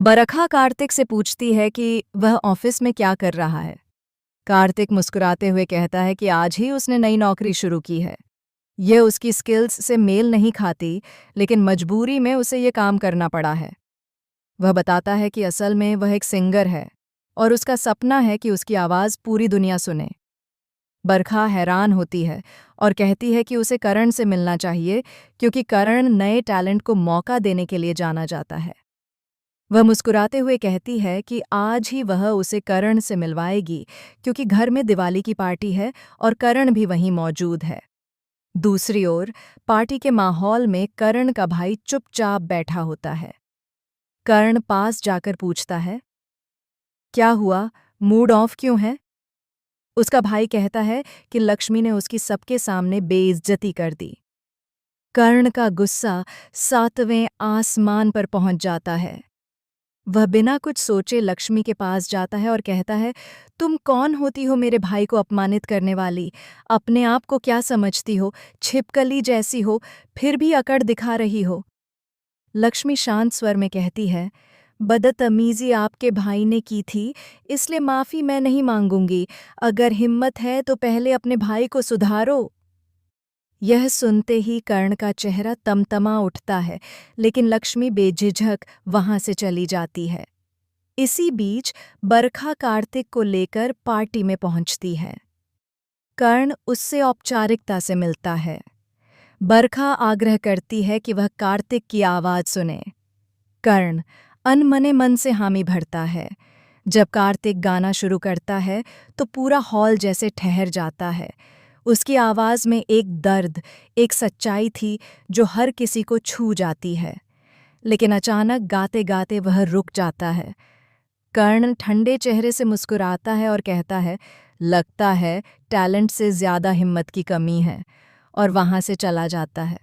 बरखा कार्तिक से पूछती है कि वह ऑफिस में क्या कर रहा है। कार्तिक मुस्कुराते हुए कहता है कि आज ही उसने नई नौकरी शुरू की है। यह उसकी स्किल्स से मेल नहीं खाती, लेकिन मजबूरी में उसे ये काम करना पड़ा है। वह बताता है कि असल में वह एक सिंगर है और उसका सपना है कि उसकी आवाज़ पूरी दुनिया सुने। बरखा हैरान होती है और कहती है कि उसे करण से मिलना चाहिए, क्योंकि करण नए टैलेंट को मौका देने के लिए जाना जाता है। वह मुस्कुराते हुए कहती है कि आज ही वह उसे करण से मिलवाएगी, क्योंकि घर में दिवाली की पार्टी है और करण भी वहीं मौजूद है। दूसरी ओर पार्टी के माहौल में करण का भाई चुपचाप बैठा होता है। कर्ण पास जाकर पूछता है, क्या हुआ, मूड ऑफ क्यों है? उसका भाई कहता है कि लक्ष्मी ने उसकी सबके सामने बेइज्जती कर दी। कर्ण का गुस्सा सातवें आसमान पर पहुंच जाता है। वह बिना कुछ सोचे लक्ष्मी के पास जाता है और कहता है, तुम कौन होती हो मेरे भाई को अपमानित करने वाली? अपने आप को क्या समझती हो? छिपकली जैसी हो, फिर भी अकड़ दिखा रही हो। लक्ष्मी शांत स्वर में कहती है, बदतमीजी आपके भाई ने की थी, इसलिए माफ़ी मैं नहीं मांगूंगी। अगर हिम्मत है तो पहले अपने भाई को सुधारो। यह सुनते ही कर्ण का चेहरा तमतमा उठता है, लेकिन लक्ष्मी बेझिझक वहां से चली जाती है। इसी बीच बरखा कार्तिक को लेकर पार्टी में पहुंचती है। कर्ण उससे औपचारिकता से मिलता है। बरखा आग्रह करती है कि वह कार्तिक की आवाज़ सुने। कर्ण अनमने मन से हामी भरता है। जब कार्तिक गाना शुरू करता है तो पूरा हॉल जैसे ठहर जाता है। उसकी आवाज़ में एक दर्द, एक सच्चाई थी जो हर किसी को छू जाती है। लेकिन अचानक गाते गाते वह रुक जाता है। कर्ण ठंडे चेहरे से मुस्कुराता है और कहता है, लगता है टैलेंट से ज़्यादा हिम्मत की कमी है, और वहाँ से चला जाता है।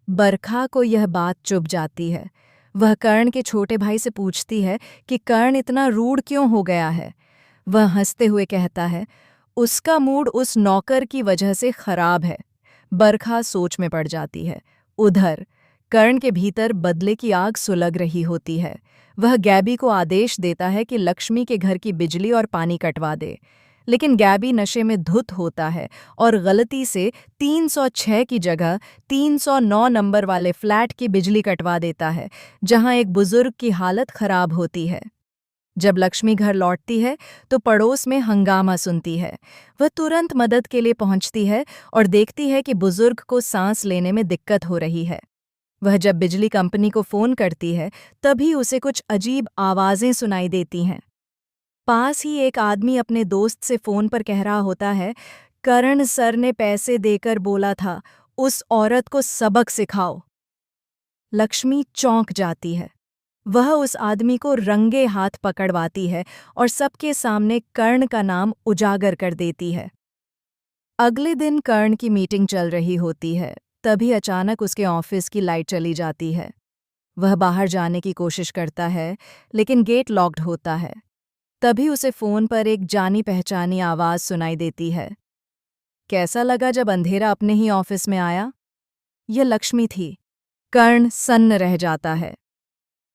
बरखा को यह बात चुभ जाती है। वह कर्ण के छोटे भाई से पूछती है कि कर्ण इतना रूड क्यों हो गया है। वह हंसते हुए कहता है, उसका मूड उस नौकर की वजह से खराब है। बरखा सोच में पड़ जाती है। उधर कर्ण के भीतर बदले की आग सुलग रही होती है। वह गैबी को आदेश देता है कि लक्ष्मी के घर की बिजली और पानी कटवा दे, लेकिन गैबी नशे में धुत होता है और गलती से 306 की जगह 309 नंबर वाले फ्लैट की बिजली कटवा देता है, जहां एक बुजुर्ग की हालत खराब होती है। जब लक्ष्मी घर लौटती है तो पड़ोस में हंगामा सुनती है। वह तुरंत मदद के लिए पहुंचती है और देखती है कि बुजुर्ग को सांस लेने में दिक्कत हो रही है। वह जब बिजली कंपनी को फोन करती है, तभी उसे कुछ अजीब आवाजें सुनाई देती हैं। पास ही एक आदमी अपने दोस्त से फोन पर कह रहा होता है, करण सर ने पैसे देकर बोला था, उस औरत को सबक सिखाओ। लक्ष्मी चौंक जाती है। वह उस आदमी को रंगे हाथ पकड़वाती है और सबके सामने कर्ण का नाम उजागर कर देती है। अगले दिन कर्ण की मीटिंग चल रही होती है। तभी अचानक उसके ऑफिस की लाइट चली जाती है। वह बाहर जाने की कोशिश करता है, लेकिन गेट लॉक्ड होता है। तभी उसे फोन पर एक जानी पहचानी आवाज सुनाई देती है। कैसा लगा जब अंधेरा अपने ही ऑफिस में आया? यह लक्ष्मी थी। कर्ण सन्न रह जाता है।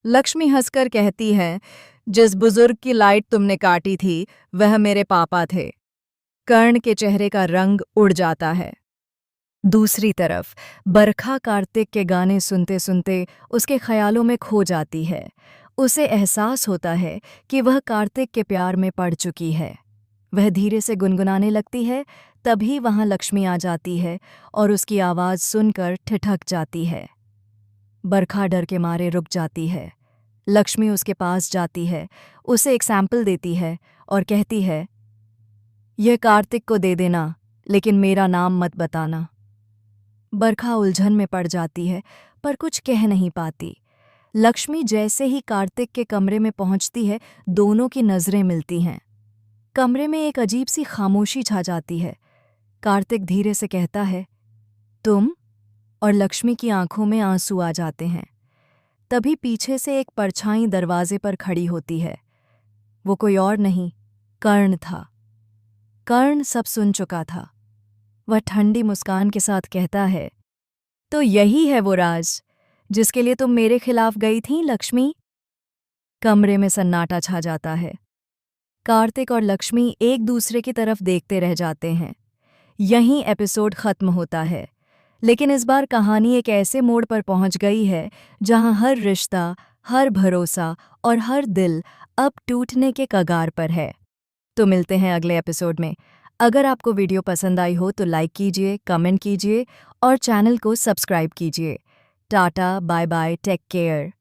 लक्ष्मी हंसकर कहती है, जिस बुजुर्ग की लाइट तुमने काटी थी वह मेरे पापा थे। कर्ण के चेहरे का रंग उड़ जाता है। दूसरी तरफ बरखा कार्तिक के गाने सुनते सुनते उसके ख्यालों में खो जाती है। उसे एहसास होता है कि वह कार्तिक के प्यार में पड़ चुकी है। वह धीरे से गुनगुनाने लगती है। तभी वहां लक्ष्मी आ जाती है और उसकी आवाज़ सुनकर ठिठक जाती है। बरखा डर के मारे रुक जाती है। लक्ष्मी उसके पास जाती है, उसे एक सैंपल देती है और कहती है, यह कार्तिक को दे देना, लेकिन मेरा नाम मत बताना। बरखा उलझन में पड़ जाती है, पर कुछ कह नहीं पाती। लक्ष्मी जैसे ही कार्तिक के कमरे में पहुंचती है, दोनों की नज़रें मिलती हैं। कमरे में एक अजीब सी खामोशी छा जाती है। कार्तिक धीरे से कहता है, तुम? और लक्ष्मी की आंखों में आंसू आ जाते हैं। तभी पीछे से एक परछाई दरवाजे पर खड़ी होती है। वो कोई और नहीं, कर्ण था। कर्ण सब सुन चुका था। वह ठंडी मुस्कान के साथ कहता है, तो यही है वो राज जिसके लिए तुम मेरे खिलाफ गई थीं, लक्ष्मी? कमरे में सन्नाटा छा जाता है। कार्तिक और लक्ष्मी एक दूसरे की तरफ देखते रह जाते हैं। यहीं एपिसोड खत्म होता है, लेकिन इस बार कहानी एक ऐसे मोड़ पर पहुंच गई है जहां हर रिश्ता, हर भरोसा और हर दिल अब टूटने के कगार पर है। तो मिलते हैं अगले एपिसोड में। अगर आपको वीडियो पसंद आई हो तो लाइक कीजिए, कमेंट कीजिए और चैनल को सब्सक्राइब कीजिए। Tata, bye bye, take care.